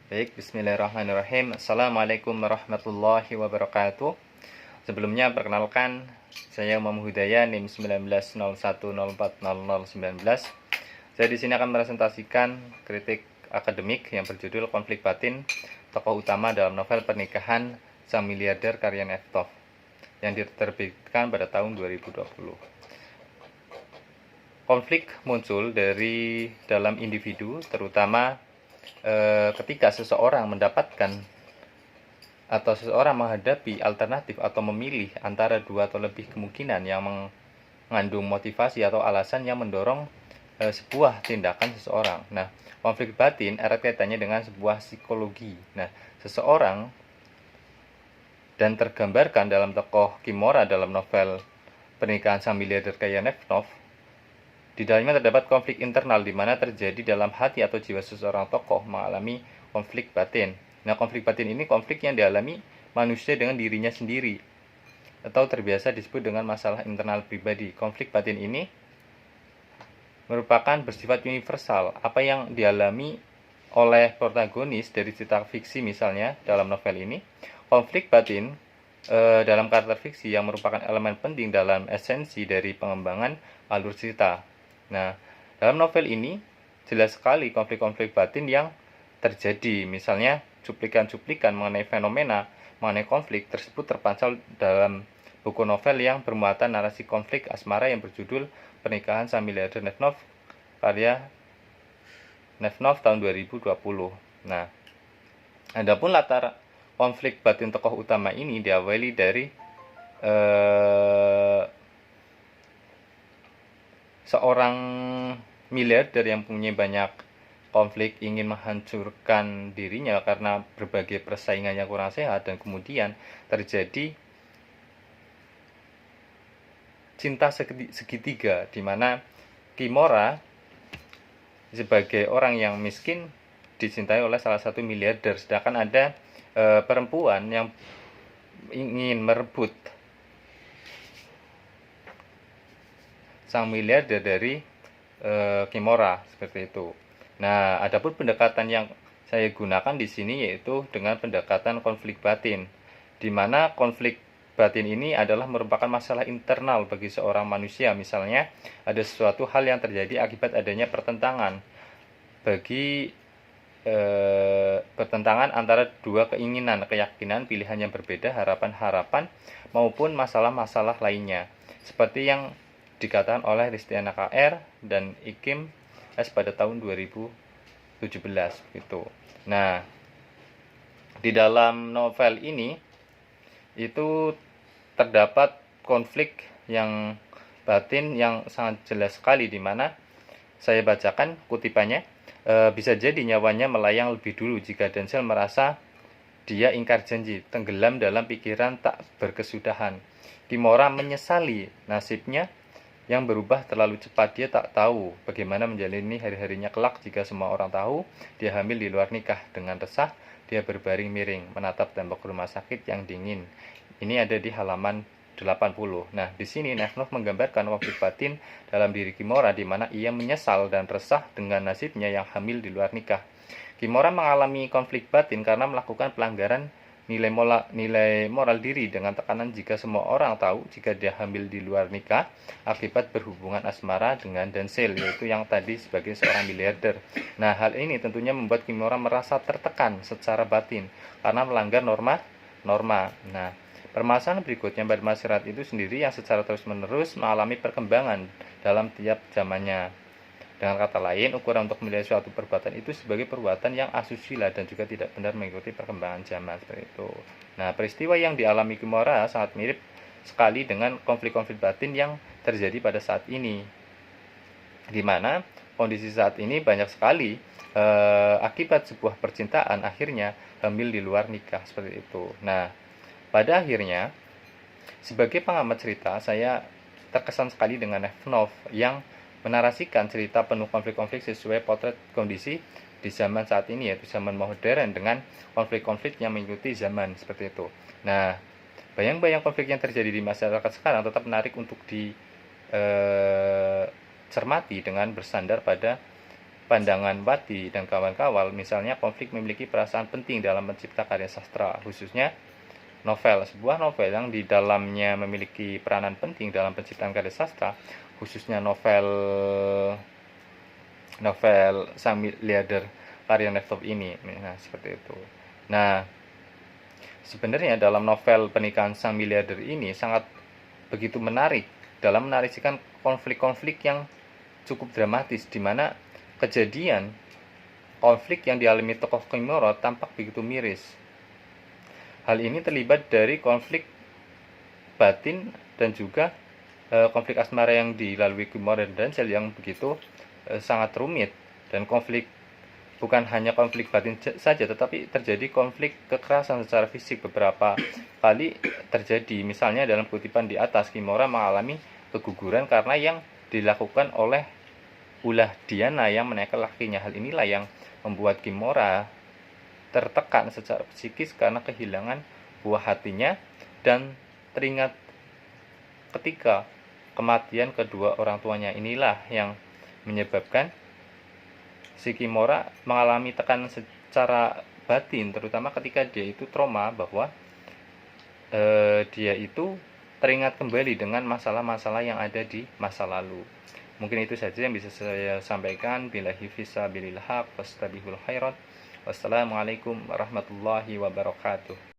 Baik, bismillahirrahmanirrahim. Assalamualaikum warahmatullahi wabarakatuh. Sebelumnya perkenalkan, saya Muhammad Hudaya, NIM 1901040019. Saya di sini akan presentasikan kritik akademik yang berjudul Konflik Batin Tokoh Utama dalam Novel Pernikahan Sang Miliarder karya Nefnov yang diterbitkan pada tahun 2020. Konflik muncul dari dalam individu, terutama ketika seseorang mendapatkan atau seseorang menghadapi alternatif atau memilih antara dua atau lebih kemungkinan yang mengandung motivasi atau alasan yang mendorong sebuah tindakan seseorang. Nah, konflik batin erat kaitannya dengan sebuah psikologi. Nah, seseorang dan tergambarkan dalam tokoh Kimora dalam novel Pernikahan Sang Miliarder karya Nefnov. Di dalamnya terdapat konflik internal di mana terjadi dalam hati atau jiwa seseorang tokoh mengalami konflik batin. Nah, konflik batin ini konflik yang dialami manusia dengan dirinya sendiri atau terbiasa disebut dengan masalah internal pribadi. Konflik batin ini merupakan bersifat universal. Apa yang dialami oleh protagonis dari cerita fiksi misalnya dalam novel ini, konflik batin dalam karakter fiksi yang merupakan elemen penting dalam esensi dari pengembangan alur cerita. Nah, dalam novel ini jelas sekali konflik-konflik batin yang terjadi. Misalnya, cuplikan-cuplikan mengenai fenomena, mengenai konflik tersebut terpancar dalam buku novel yang bermuatan narasi konflik asmara yang berjudul Pernikahan Sang Miliarder Nefnov karya Nefnov tahun 2020. Nah, adapun latar konflik batin tokoh utama ini diawali dari seorang miliarder yang punya banyak konflik, ingin menghancurkan dirinya karena berbagai persaingan yang kurang sehat, dan kemudian terjadi cinta segitiga di mana Kimora sebagai orang yang miskin dicintai oleh salah satu miliarder, sedangkan ada perempuan yang ingin merebut sang miliarder dari Kimora, seperti itu. Nah, adapun pendekatan yang saya gunakan di sini yaitu dengan pendekatan konflik batin, di mana konflik batin ini adalah merupakan masalah internal bagi seorang manusia. Misalnya, ada sesuatu hal yang terjadi akibat adanya pertentangan pertentangan antara dua keinginan, keyakinan, pilihan yang berbeda, harapan-harapan maupun masalah-masalah lainnya, seperti yang dikatakan oleh Ristiana KR dan Ikim S pada tahun 2017 gitu. Nah, di dalam novel ini itu terdapat konflik yang batin yang sangat jelas sekali, di mana saya bacakan kutipannya. Bisa jadi nyawanya melayang lebih dulu jika Denzel merasa dia ingkar janji, tenggelam dalam pikiran tak berkesudahan. Kimora menyesali nasibnya yang berubah terlalu cepat. Dia tak tahu bagaimana menjalani hari-harinya kelak jika semua orang tahu dia hamil di luar nikah. Dengan resah, dia berbaring miring, menatap tembok rumah sakit yang dingin. Ini ada di halaman 80. Nah, di sini Nefnov menggambarkan konflik batin dalam diri Kimora, di mana ia menyesal dan resah dengan nasibnya yang hamil di luar nikah. Kimora mengalami konflik batin karena melakukan pelanggaran nilai moral diri dengan tekanan jika semua orang tahu jika dia hamil di luar nikah akibat berhubungan asmara dengan Denzel, yaitu yang tadi sebagai seorang miliarder. Nah, hal ini tentunya membuat Kimora merasa tertekan secara batin karena melanggar norma. Nah, permasalahan berikutnya pada masyarakat itu sendiri yang secara terus-menerus mengalami perkembangan dalam tiap zamannya. Dengan kata lain, ukuran untuk menilai suatu perbuatan itu sebagai perbuatan yang asusila dan juga tidak benar mengikuti perkembangan zaman, seperti itu. Nah, peristiwa yang dialami Kimora sangat mirip sekali dengan konflik-konflik batin yang terjadi pada saat ini, di mana kondisi saat ini banyak sekali akibat sebuah percintaan akhirnya hamil di luar nikah, seperti itu. Nah, pada akhirnya sebagai pengamat cerita, saya terkesan sekali dengan Nefnov yang menarasikan cerita penuh konflik-konflik sesuai potret kondisi di zaman saat ini, yaitu zaman modern dengan konflik-konflik yang mengikuti zaman, seperti itu. Nah, bayang-bayang konflik yang terjadi di masyarakat sekarang tetap menarik untuk dicermati dengan bersandar pada pandangan Wati dan kawan-kawan, misalnya konflik memiliki perasaan penting dalam mencipta karya sastra, khususnya novel. Sebuah novel yang di dalamnya memiliki peranan penting dalam penciptaan karya sastra, khususnya novel Sang Miliarder karya Nevtop ini. Nah, seperti itu. Nah, sebenarnya dalam novel Pernikahan Sang Miliarder ini sangat begitu menarik dalam menarasikan konflik-konflik yang cukup dramatis, di mana kejadian konflik yang dialami tokoh Kimura tampak begitu miris. Hal ini terlibat dari konflik batin dan juga konflik asmara yang dilalui Kimura dan Denzel yang begitu sangat rumit, dan bukan hanya konflik batin saja, tetapi terjadi konflik kekerasan secara fisik beberapa kali terjadi. Misalnya dalam kutipan di atas, Kimura mengalami keguguran karena yang dilakukan oleh ulah Diana yang menekan lakinya. Hal inilah yang membuat Kimura tertekan secara psikis karena kehilangan buah hatinya, dan teringat ketika kematian kedua orang tuanya. Inilah yang menyebabkan si Kimura mengalami tekanan secara batin, terutama ketika dia itu trauma bahwa dia itu teringat kembali dengan masalah-masalah yang ada di masa lalu. Mungkin itu saja yang bisa saya sampaikan. Billahi fisabilil haq wastabihul khairat. Wassalamualaikum warahmatullahi wabarakatuh.